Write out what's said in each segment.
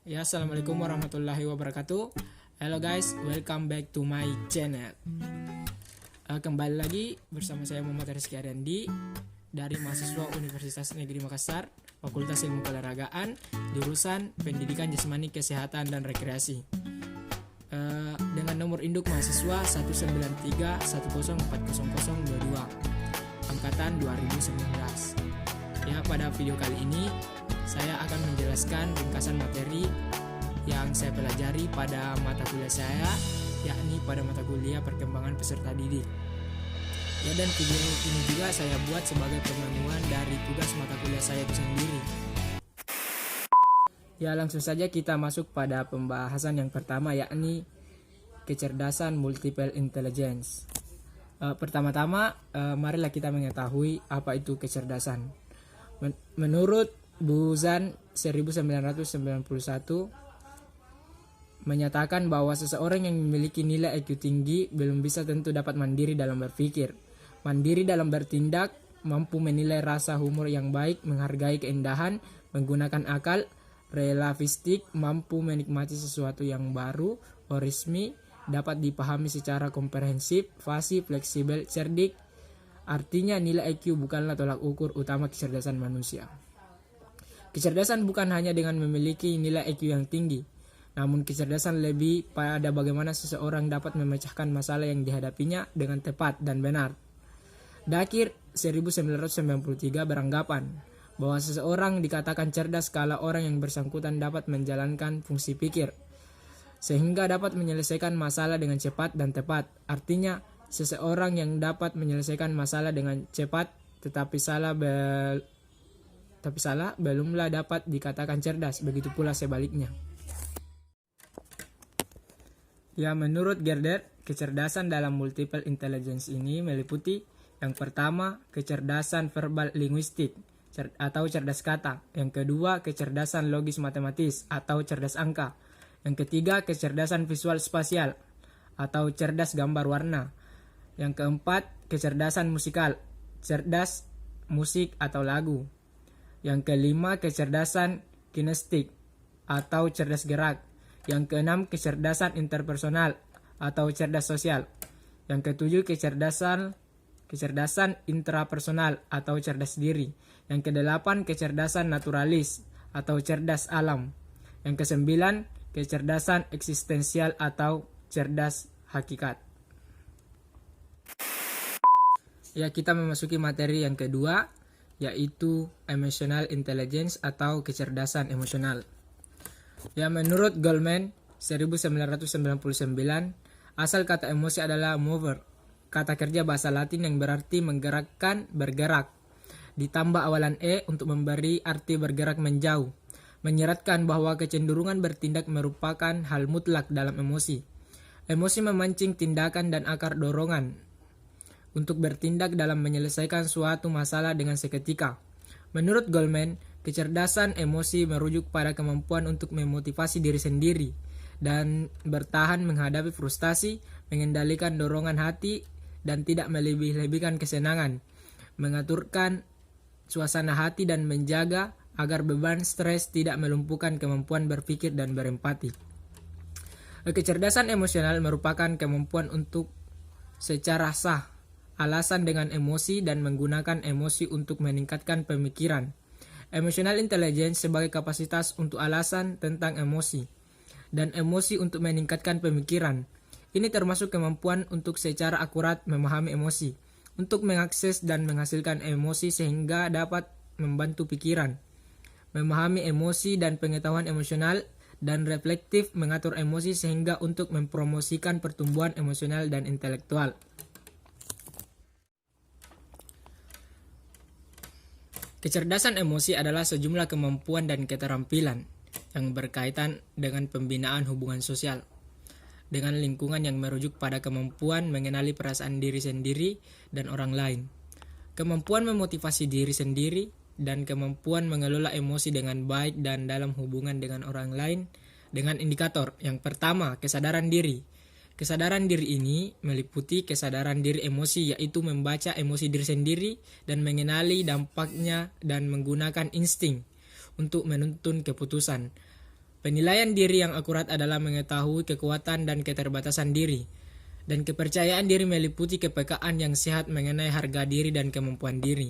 Ya, assalamualaikum warahmatullahi wabarakatuh. Hello guys, welcome back to my channel. Kembali lagi bersama saya Muhammad Rizky Ariandi dari mahasiswa Universitas Negeri Makassar, Fakultas Ilmu Keolahragaan, jurusan Pendidikan Jasmani Kesehatan dan Rekreasi. Dengan nomor induk mahasiswa 19310400022 angkatan 2019. Ya, pada video kali ini saya akan menjelaskan ringkasan materi yang saya pelajari pada mata kuliah saya, yakni pada mata kuliah perkembangan peserta didik. Ya, dan video ini juga saya buat sebagai pengembangan dari tugas mata kuliah saya itu sendiri. Ya, langsung saja kita masuk pada pembahasan yang pertama, yakni kecerdasan multiple intelligence. Pertama-tama, marilah kita mengetahui apa itu kecerdasan. Menurut Buzan 1991 menyatakan bahwa seseorang yang memiliki nilai IQ tinggi belum bisa tentu dapat mandiri dalam berpikir, mandiri dalam bertindak, mampu menilai rasa humor yang baik, menghargai keindahan, menggunakan akal, relativistik, mampu menikmati sesuatu yang baru, orismi, dapat dipahami secara komprehensif, fasih, fleksibel, cerdik. Artinya nilai IQ bukanlah tolak ukur utama kecerdasan manusia. Kecerdasan bukan hanya dengan memiliki nilai IQ yang tinggi, namun kecerdasan lebih pada bagaimana seseorang dapat memecahkan masalah yang dihadapinya dengan tepat dan benar. Dakir 1993 beranggapan bahwa seseorang dikatakan cerdas kala orang yang bersangkutan dapat menjalankan fungsi pikir, sehingga dapat menyelesaikan masalah dengan cepat dan tepat. Artinya, seseorang yang dapat menyelesaikan masalah dengan cepat tetapi salah belumlah dapat dikatakan cerdas, begitu pula sebaliknya. Ya, menurut Gerder, kecerdasan dalam multiple intelligence ini meliputi yang pertama, kecerdasan verbal linguistik atau cerdas kata. Yang kedua, kecerdasan logis matematis atau cerdas angka. Yang ketiga, kecerdasan visual spasial atau cerdas gambar warna. Yang keempat, kecerdasan musikal, cerdas musik atau lagu. Yang kelima, kecerdasan kinestik atau cerdas gerak. Yang keenam, kecerdasan interpersonal atau cerdas sosial. Yang ketujuh, kecerdasan intrapersonal atau cerdas diri. Yang kedelapan, kecerdasan naturalis atau cerdas alam. Yang kesembilan, kecerdasan eksistensial atau cerdas hakikat. Ya, kita memasuki materi yang kedua, yaitu emotional intelligence atau kecerdasan emosional. Ya, menurut Goldman 1999, asal kata emosi adalah mover, kata kerja bahasa Latin yang berarti menggerakkan, bergerak, ditambah awalan e untuk memberi arti bergerak menjauh, menyeratkan bahwa kecenderungan bertindak merupakan hal mutlak dalam emosi. Emosi memancing tindakan dan akar dorongan untuk bertindak dalam menyelesaikan suatu masalah dengan seketika. Menurut Goldman, kecerdasan emosi merujuk pada kemampuan untuk memotivasi diri sendiri dan bertahan menghadapi frustasi, mengendalikan dorongan hati, dan tidak melebih-lebihkan kesenangan, mengaturkan suasana hati dan menjaga agar beban stres tidak melumpuhkan kemampuan berpikir dan berempati. Kecerdasan emosional merupakan kemampuan untuk secara sah alasan dengan emosi dan menggunakan emosi untuk meningkatkan pemikiran. Emotional intelligence sebagai kapasitas untuk alasan tentang emosi dan emosi untuk meningkatkan pemikiran. Ini termasuk kemampuan untuk secara akurat memahami emosi, untuk mengakses dan menghasilkan emosi sehingga dapat membantu pikiran, memahami emosi dan pengetahuan emosional, dan reflektif mengatur emosi sehingga untuk mempromosikan pertumbuhan emosional dan intelektual. Kecerdasan emosi adalah sejumlah kemampuan dan keterampilan yang berkaitan dengan pembinaan hubungan sosial dengan lingkungan yang merujuk pada kemampuan mengenali perasaan diri sendiri dan orang lain, kemampuan memotivasi diri sendiri, dan kemampuan mengelola emosi dengan baik dan dalam hubungan dengan orang lain dengan indikator. Yang pertama, kesadaran diri. Kesadaran diri ini meliputi kesadaran diri emosi, yaitu membaca emosi diri sendiri dan mengenali dampaknya dan menggunakan insting untuk menuntun keputusan. Penilaian diri yang akurat adalah mengetahui kekuatan dan keterbatasan diri. Dan kepercayaan diri meliputi kepekaan yang sehat mengenai harga diri dan kemampuan diri.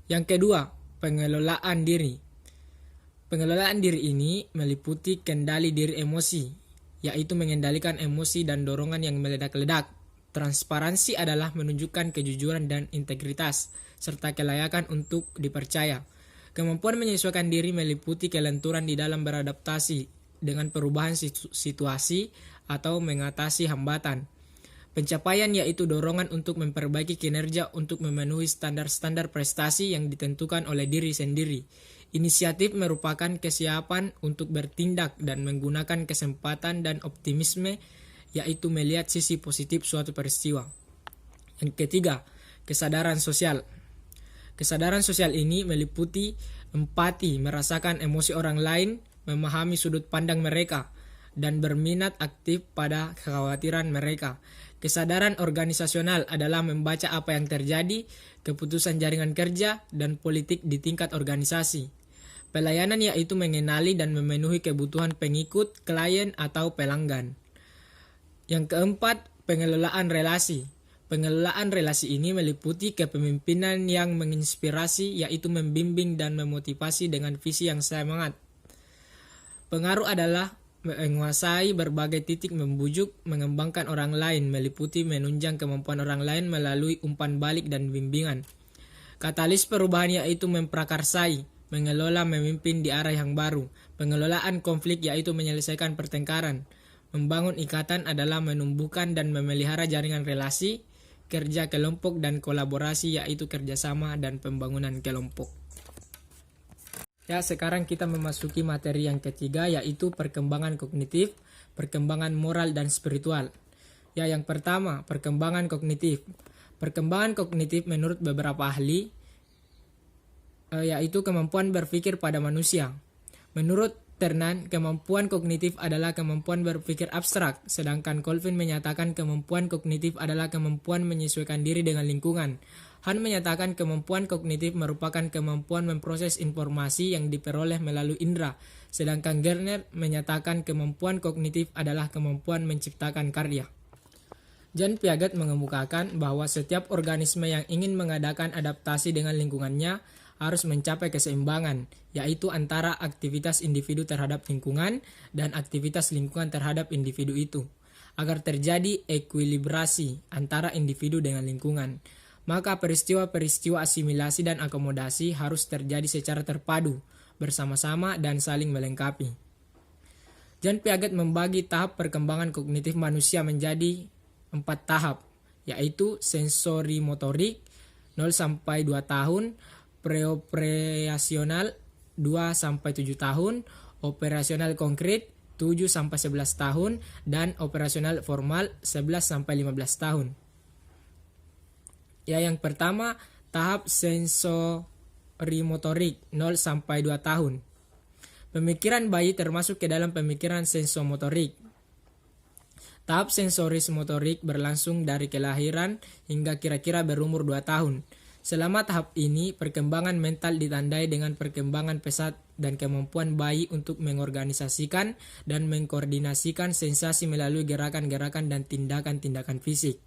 Yang kedua, pengelolaan diri. Pengelolaan diri ini meliputi kendali diri emosi, yaitu mengendalikan emosi dan dorongan yang meledak-ledak. Transparansi adalah menunjukkan kejujuran dan integritas, serta kelayakan untuk dipercaya. Kemampuan menyesuaikan diri meliputi kelenturan di dalam beradaptasi dengan perubahan situasi atau mengatasi hambatan. Pencapaian yaitu dorongan untuk memperbaiki kinerja untuk memenuhi standar-standar prestasi yang ditentukan oleh diri sendiri. Inisiatif merupakan kesiapan untuk bertindak dan menggunakan kesempatan dan optimisme, yaitu melihat sisi positif suatu peristiwa. Yang ketiga, kesadaran sosial. Kesadaran sosial ini meliputi empati, merasakan emosi orang lain, memahami sudut pandang mereka, dan berminat aktif pada kekhawatiran mereka. Kesadaran organisasional adalah membaca apa yang terjadi, keputusan jaringan kerja, dan politik di tingkat organisasi. Pelayanan yaitu mengenali dan memenuhi kebutuhan pengikut, klien, atau pelanggan. Yang keempat, pengelolaan relasi. Pengelolaan relasi ini meliputi kepemimpinan yang menginspirasi, yaitu membimbing dan memotivasi dengan visi yang semangat. Pengaruh adalah menguasai berbagai titik membujuk, mengembangkan orang lain, meliputi menunjang kemampuan orang lain melalui umpan balik dan bimbingan. Katalis perubahan yaitu memprakarsai, mengelola memimpin di arah yang baru. Pengelolaan konflik yaitu menyelesaikan pertengkaran. Membangun ikatan adalah menumbuhkan dan memelihara jaringan relasi, kerja kelompok dan kolaborasi yaitu kerjasama dan pembangunan kelompok. Ya, sekarang kita memasuki materi yang ketiga yaitu perkembangan kognitif, perkembangan moral dan spiritual. Ya, yang pertama, perkembangan kognitif. Perkembangan kognitif menurut beberapa ahli yaitu kemampuan berpikir pada manusia. Menurut Ternan, kemampuan kognitif adalah kemampuan berpikir abstrak, sedangkan Colvin menyatakan kemampuan kognitif adalah kemampuan menyesuaikan diri dengan lingkungan. Han menyatakan kemampuan kognitif merupakan kemampuan memproses informasi yang diperoleh melalui indera, sedangkan Gerner menyatakan kemampuan kognitif adalah kemampuan menciptakan karya. Jean Piaget mengemukakan bahwa setiap organisme yang ingin mengadakan adaptasi dengan lingkungannya harus mencapai keseimbangan, yaitu antara aktivitas individu terhadap lingkungan dan aktivitas lingkungan terhadap individu itu, agar terjadi ekuilibrasi antara individu dengan lingkungan. Maka peristiwa-peristiwa asimilasi dan akomodasi harus terjadi secara terpadu, bersama-sama dan saling melengkapi. Jean Piaget membagi tahap perkembangan kognitif manusia menjadi 4 tahap, yaitu sensori motorik 0-2 tahun, preoperasional 2-7 tahun, operasional konkret 7-11 tahun, dan operasional formal 11-15 tahun. Ya, yang pertama, tahap sensorimotorik 0-2 tahun. Pemikiran bayi termasuk ke dalam pemikiran sensomotorik. Tahap sensoris motorik berlangsung dari kelahiran hingga kira-kira berumur 2 tahun. Selama tahap ini, perkembangan mental ditandai dengan perkembangan pesat dan kemampuan bayi untuk mengorganisasikan dan mengkoordinasikan sensasi melalui gerakan-gerakan dan tindakan-tindakan fisik.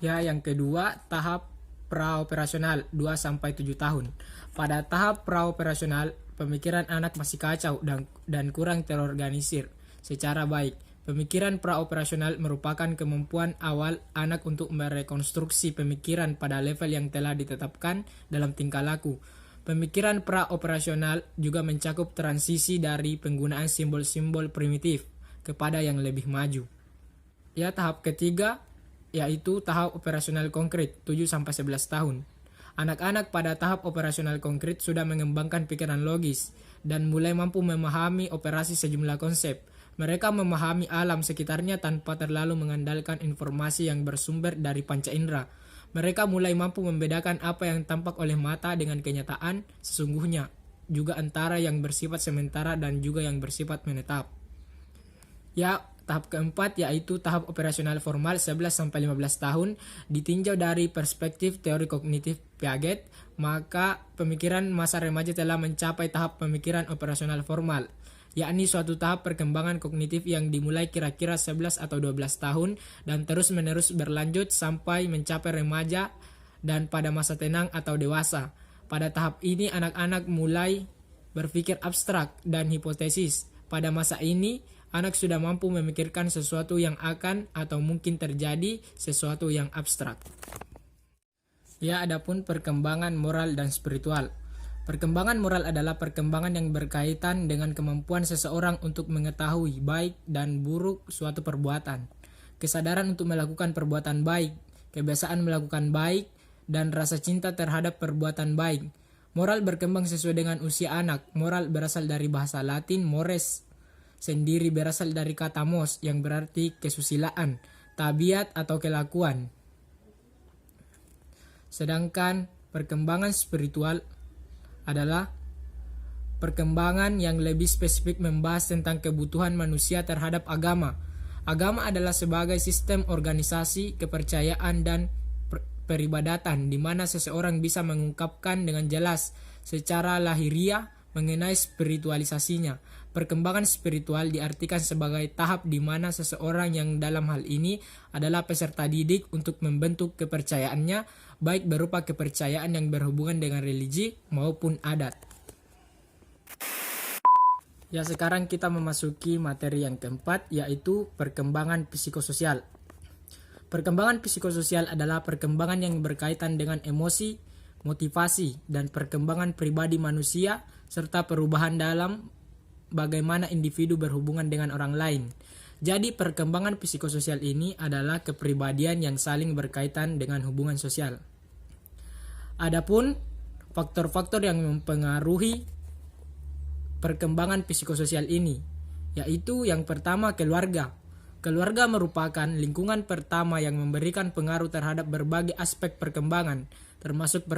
Ya, yang kedua, tahap praoperasional 2-7 tahun. Pada tahap praoperasional, pemikiran anak masih kacau dan kurang terorganisir secara baik. Pemikiran praoperasional merupakan kemampuan awal anak untuk merekonstruksi pemikiran pada level yang telah ditetapkan dalam tingkah laku. Pemikiran praoperasional juga mencakup transisi dari penggunaan simbol-simbol primitif kepada yang lebih maju. Ya, tahap ketiga yaitu tahap operasional konkret 7-11 tahun. Anak-anak pada tahap operasional konkret sudah mengembangkan pikiran logis dan mulai mampu memahami operasi sejumlah konsep. Mereka memahami alam sekitarnya tanpa terlalu mengandalkan informasi yang bersumber dari panca indera. Mereka mulai mampu membedakan apa yang tampak oleh mata dengan kenyataan sesungguhnya, juga antara yang bersifat sementara dan juga yang bersifat menetap. Ya, tahap keempat yaitu tahap operasional formal 11-15 tahun ditinjau dari perspektif teori kognitif Piaget, maka pemikiran masa remaja telah mencapai tahap pemikiran operasional formal. yakni suatu tahap perkembangan kognitif yang dimulai kira-kira 11 atau 12 tahun dan terus-menerus berlanjut sampai mencapai remaja dan pada masa tenang atau dewasa. Pada tahap ini anak-anak mulai berpikir abstrak dan hipotesis. Pada masa ini, anak sudah mampu memikirkan sesuatu yang akan atau mungkin terjadi, sesuatu yang abstrak. Ya, adapun perkembangan moral dan spiritual. Perkembangan moral adalah perkembangan yang berkaitan dengan kemampuan seseorang untuk mengetahui baik dan buruk suatu perbuatan, kesadaran untuk melakukan perbuatan baik, kebiasaan melakukan baik, dan rasa cinta terhadap perbuatan baik. Moral berkembang sesuai dengan usia anak. Moral berasal dari bahasa Latin mores, sendiri berasal dari kata mos yang berarti kesusilaan, tabiat atau kelakuan. Sedangkan perkembangan spiritual adalah perkembangan yang lebih spesifik membahas tentang kebutuhan manusia terhadap agama. Agama adalah sebagai sistem organisasi, kepercayaan, dan peribadatan di mana seseorang bisa mengungkapkan dengan jelas secara lahiriah mengenai spiritualisasinya. Perkembangan spiritual diartikan sebagai tahap di mana seseorang yang dalam hal ini adalah peserta didik untuk membentuk kepercayaannya, baik berupa kepercayaan yang berhubungan dengan religi maupun adat. Ya, sekarang kita memasuki materi yang keempat, yaitu perkembangan psikososial. Perkembangan psikososial adalah perkembangan yang berkaitan dengan emosi, motivasi, dan perkembangan pribadi manusia, serta perubahan dalam bagaimana individu berhubungan dengan orang lain. Jadi, perkembangan psikososial ini adalah kepribadian yang saling berkaitan dengan hubungan sosial. Adapun faktor-faktor yang mempengaruhi perkembangan psikososial ini, yaitu yang pertama keluarga. Keluarga merupakan lingkungan pertama yang memberikan pengaruh terhadap berbagai aspek perkembangan, termasuk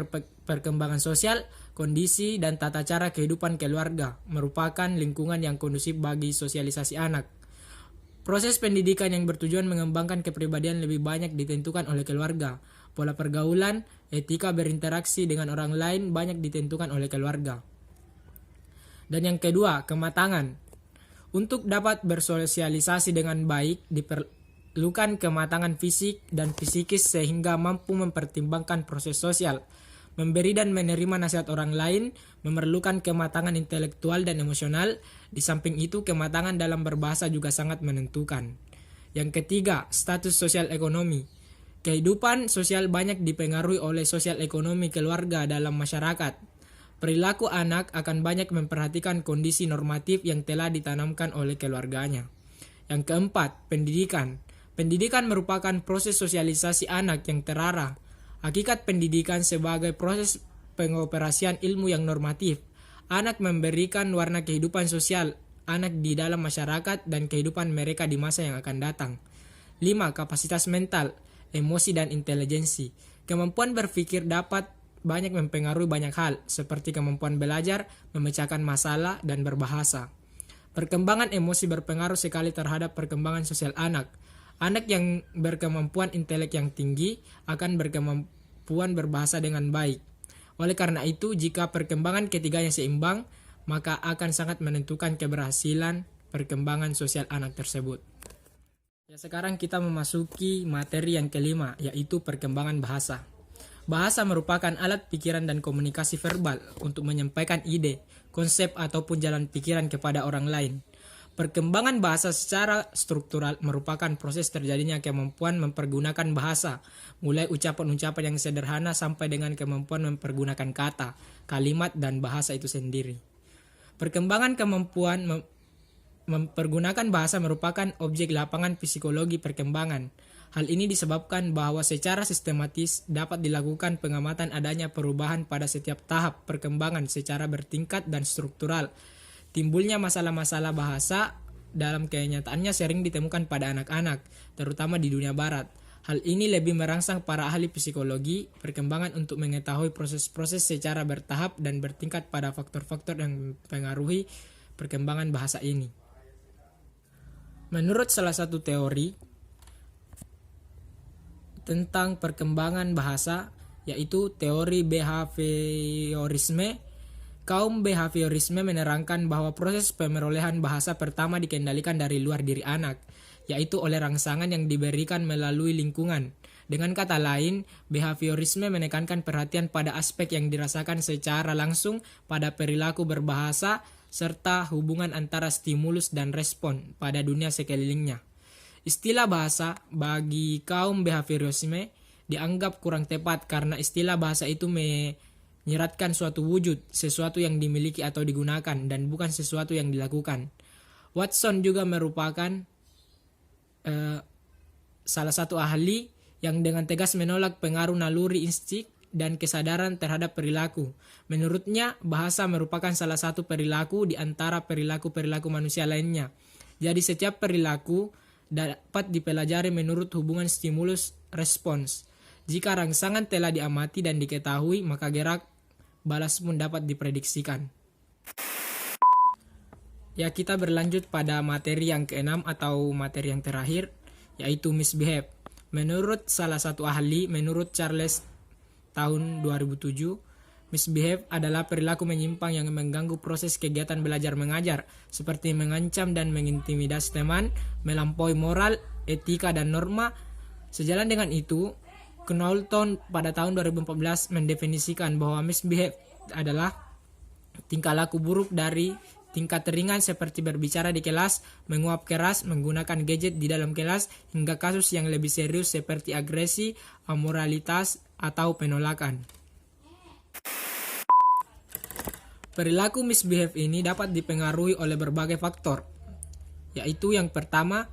perkembangan sosial, kondisi, dan tata cara kehidupan keluarga, merupakan lingkungan yang kondusif bagi sosialisasi anak. Proses pendidikan yang bertujuan mengembangkan kepribadian lebih banyak ditentukan oleh keluarga. Pola pergaulan, etika berinteraksi dengan orang lain banyak ditentukan oleh keluarga. Dan yang kedua, kematangan. Untuk dapat bersosialisasi dengan baik, diperlukan kematangan fisik dan psikis sehingga mampu mempertimbangkan proses sosial, memberi dan menerima nasihat orang lain, memerlukan kematangan intelektual dan emosional. Di samping itu, kematangan dalam berbahasa juga sangat menentukan. Yang ketiga, status sosial ekonomi. Kehidupan sosial banyak dipengaruhi oleh sosial ekonomi keluarga dalam masyarakat. Perilaku anak akan banyak memperhatikan kondisi normatif yang telah ditanamkan oleh keluarganya. Yang keempat, pendidikan. Pendidikan merupakan proses sosialisasi anak yang terarah. Hakikat pendidikan sebagai proses pengoperasian ilmu yang normatif. Anak memberikan warna kehidupan sosial anak di dalam masyarakat dan kehidupan mereka di masa yang akan datang. 5. Kapasitas mental, emosi, dan intelijensi. Kemampuan berpikir dapat banyak mempengaruhi banyak hal, seperti kemampuan belajar, memecahkan masalah, dan berbahasa. Perkembangan emosi berpengaruh sekali terhadap perkembangan sosial anak. Anak yang berkemampuan intelek yang tinggi akan berkemampuan berbahasa dengan baik. Oleh karena itu, jika perkembangan ketiganya seimbang, maka akan sangat menentukan keberhasilan perkembangan sosial anak tersebut. Ya, sekarang kita memasuki materi yang kelima, yaitu perkembangan bahasa. Bahasa merupakan alat pikiran dan komunikasi verbal untuk menyampaikan ide, konsep, ataupun jalan pikiran kepada orang lain. Perkembangan bahasa secara struktural merupakan proses terjadinya kemampuan mempergunakan bahasa, mulai ucapan-ucapan yang sederhana sampai dengan kemampuan mempergunakan kata, kalimat, dan bahasa itu sendiri. Perkembangan kemampuan mempergunakan bahasa merupakan objek lapangan psikologi perkembangan. Hal ini disebabkan bahwa secara sistematis dapat dilakukan pengamatan adanya perubahan pada setiap tahap perkembangan secara bertingkat dan struktural. Timbulnya masalah-masalah bahasa dalam kenyataannya sering ditemukan pada anak-anak, terutama di dunia barat. Hal ini lebih merangsang para ahli psikologi perkembangan untuk mengetahui proses-proses secara bertahap dan bertingkat pada faktor-faktor yang mempengaruhi perkembangan bahasa ini. Menurut salah satu teori tentang perkembangan bahasa, yaitu teori behaviorisme, Kaum behaviorisme menerangkan bahwa proses pemerolehan bahasa pertama dikendalikan dari luar diri anak, yaitu oleh rangsangan yang diberikan melalui lingkungan. Dengan kata lain, behaviorisme menekankan perhatian pada aspek yang dirasakan secara langsung pada perilaku berbahasa serta hubungan antara stimulus dan respon pada dunia sekelilingnya. Istilah bahasa bagi kaum behaviorisme dianggap kurang tepat karena istilah bahasa itu menyeratkan suatu wujud, sesuatu yang dimiliki atau digunakan, dan bukan sesuatu yang dilakukan. Watson juga merupakan salah satu ahli yang dengan tegas menolak pengaruh naluri insting dan kesadaran terhadap perilaku. Menurutnya, bahasa merupakan salah satu perilaku di antara perilaku-perilaku manusia lainnya. Jadi setiap perilaku dapat dipelajari menurut hubungan stimulus-respons. Jika rangsangan telah diamati dan diketahui, maka gerak balas pun dapat diprediksikan. Ya, kita berlanjut pada materi yang keenam atau materi yang terakhir, yaitu misbehave. Menurut salah satu ahli, menurut Charles tahun 2007, misbehave adalah perilaku menyimpang yang mengganggu proses kegiatan belajar mengajar, seperti mengancam dan mengintimidasi teman, melampaui moral, etika, dan norma. Sejalan dengan itu, Knowlton pada tahun 2014 mendefinisikan bahwa misbehave adalah tingkah laku buruk dari tingkat ringan seperti berbicara di kelas, menguap keras, menggunakan gadget di dalam kelas, hingga kasus yang lebih serius seperti agresi, amoralitas, atau penolakan. Perilaku misbehave ini dapat dipengaruhi oleh berbagai faktor, yaitu yang pertama,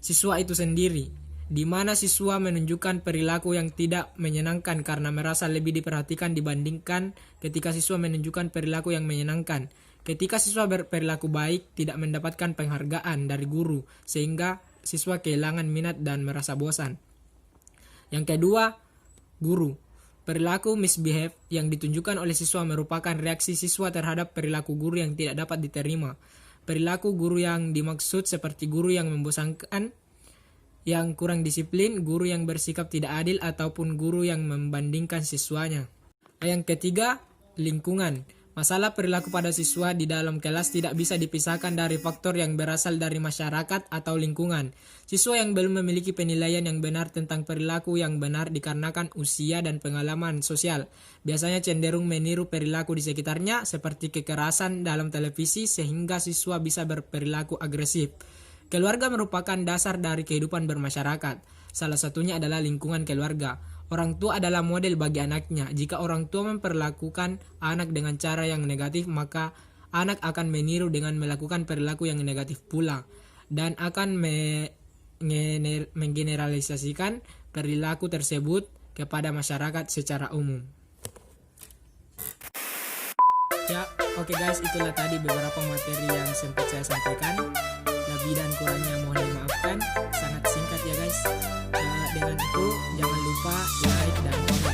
siswa itu sendiri, di mana siswa menunjukkan perilaku yang tidak menyenangkan karena merasa lebih diperhatikan dibandingkan ketika siswa menunjukkan perilaku yang menyenangkan. Ketika siswa berperilaku baik, tidak mendapatkan penghargaan dari guru, sehingga siswa kehilangan minat dan merasa bosan. Yang kedua, guru. Perilaku misbehave yang ditunjukkan oleh siswa merupakan reaksi siswa terhadap perilaku guru yang tidak dapat diterima. Perilaku guru yang dimaksud seperti guru yang membosankan, yang kurang disiplin, guru yang bersikap tidak adil, ataupun guru yang membandingkan siswanya. Yang ketiga, lingkungan. Masalah perilaku pada siswa di dalam kelas tidak bisa dipisahkan dari faktor yang berasal dari masyarakat atau lingkungan. Siswa yang belum memiliki penilaian yang benar tentang perilaku yang benar dikarenakan usia dan pengalaman sosial, biasanya cenderung meniru perilaku di sekitarnya seperti kekerasan dalam televisi sehingga siswa bisa berperilaku agresif. Keluarga merupakan dasar dari kehidupan bermasyarakat. Salah satunya adalah lingkungan keluarga. Orang tua adalah model bagi anaknya. Jika orang tua memperlakukan anak dengan cara yang negatif, maka anak akan meniru dengan melakukan perilaku yang negatif pula, dan akan menggeneralisasikan perilaku tersebut kepada masyarakat secara umum. Ya, oke guys, itulah tadi beberapa materi yang sempat saya sampaikan. Lebih dan kurangnya mohon dimaafkan. Sangat singkat ya guys. Dengan itu jangan lupa like dan komen.